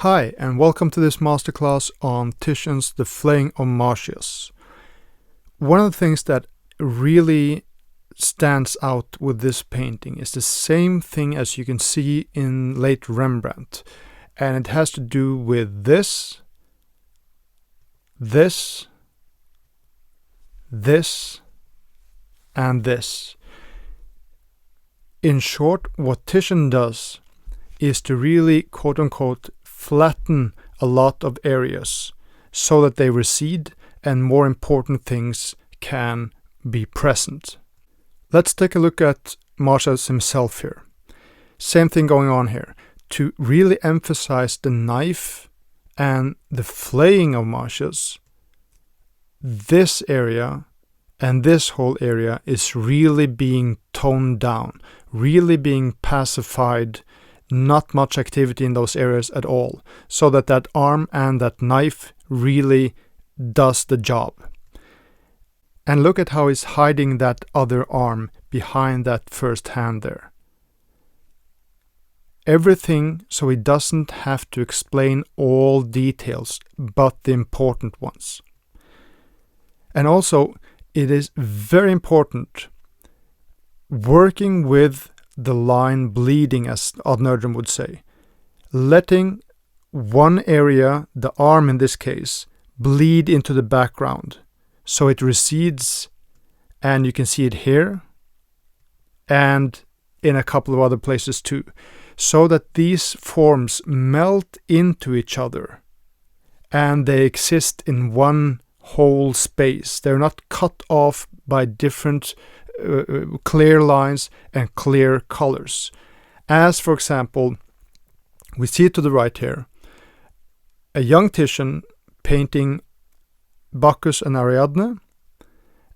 Hi, and welcome to this masterclass on Titian's The Flaying of Marsyas. One of the things that really stands out with this painting is the same thing as you can see in late Rembrandt, and it has to do with this, and this. In short, what Titian does is to really, quote-unquote, flatten a lot of areas so that they recede and more important things can be present. Let's take a look at Marsyas himself here. Same thing going on here. To really emphasize the knife and the flaying of Marsyas, this area and this whole area is really being toned down, really being pacified. Not much activity in those areas at all, so that that arm and that knife really does the job. And look at how he's hiding that other arm behind that first hand there. Everything so he doesn't have to explain all details but the important ones. And also, it is very important working with the line bleeding, as Odd Nerdrum would say. Letting one area, the arm in this case, bleed into the background. So it recedes, and you can see it here, and in a couple of other places too. So that these forms melt into each other, and they exist in one whole space. They're not cut off by different clear lines and clear colors. As for example, we see it to the right here, a young Titian painting Bacchus and Ariadne,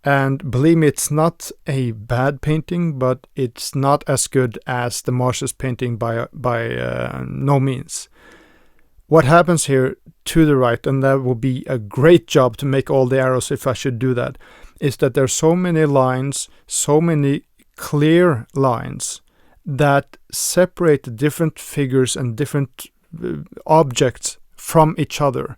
and believe me, it's not a bad painting, but it's not as good as the Marsyas painting by no means. What happens here to the right, and that will be a great job to make all the arrows if I should do that, is that there are so many lines, so many clear lines that separate the different figures and different objects from each other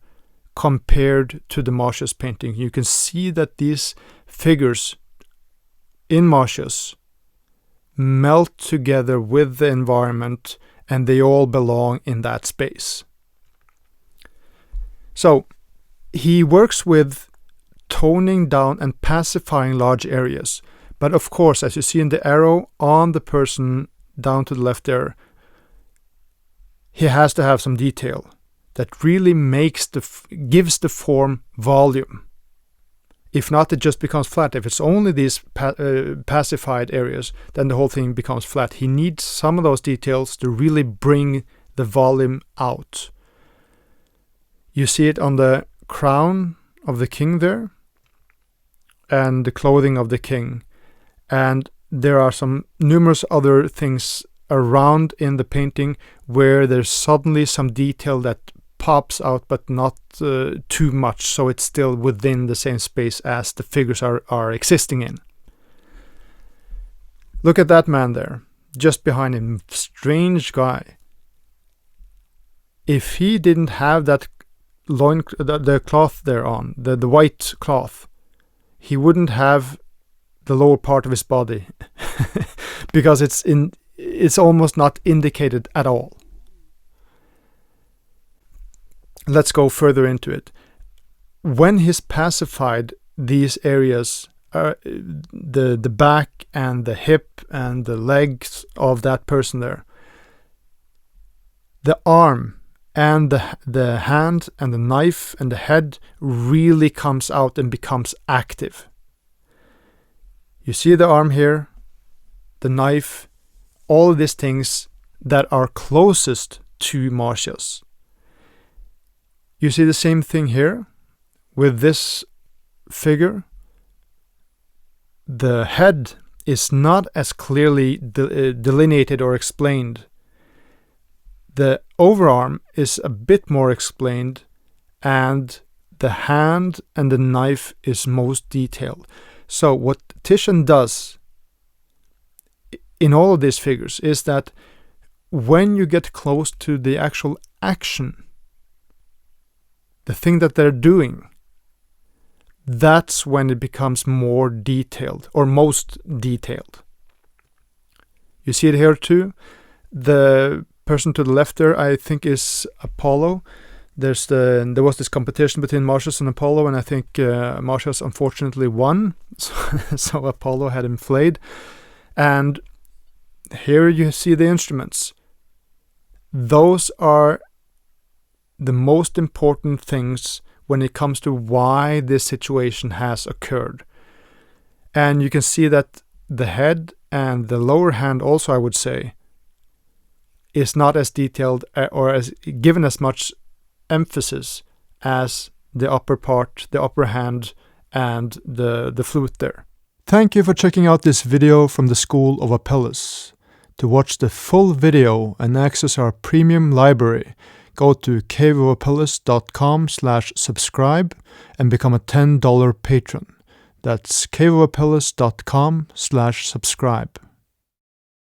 compared to the Marsyas painting. You can see that these figures in Marsyas melt together with the environment and they all belong in that space. So he works with toning down and pacifying large areas. But of course, as you see in the arrow on the person down to the left there, he has to have some detail that really gives the form volume. If not, it just becomes flat. If it's only these pacified areas, then the whole thing becomes flat. He needs some of those details to really bring the volume out. You see it on the crown of the king there, and the clothing of the king. And there are some numerous other things around in the painting where there's suddenly some detail that pops out, but not too much, so it's still within the same space as the figures are existing in. Look at that man there, just behind him. Strange guy. If he didn't have that the cloth there on, the white cloth, he wouldn't have the lower part of his body because it's almost not indicated at all. Let's go further into it. When he's pacified these areas, the back and the hip and the legs of that person there, the arm and the hand and the knife and the head really comes out and becomes active. You see the arm here, the knife, all of these things that are closest to Marsyas. You see the same thing here with this figure. The head is not as clearly delineated or explained. The overarm is a bit more explained, and the hand and the knife is most detailed. So what Titian does in all of these figures is that when you get close to the actual action the thing that they're doing, that's when it becomes more detailed, or most detailed. You see it here too. The person to the left there, I think, is Apollo. There was this competition between Marsyas and Apollo, and I think Marsyas unfortunately won, so Apollo had him flayed. And here you see the instruments. Those are the most important things when it comes to why this situation has occurred. And you can see that the head and the lower hand also, I would say, is not as detailed or as given as much emphasis as the upper part, the upper hand, and the flute there. Thank you for checking out this video from the School of Apelles. To watch the full video and access our premium library, go to caveofapelles.com/subscribe and become a $10 patron. That's caveofapelles.com/subscribe.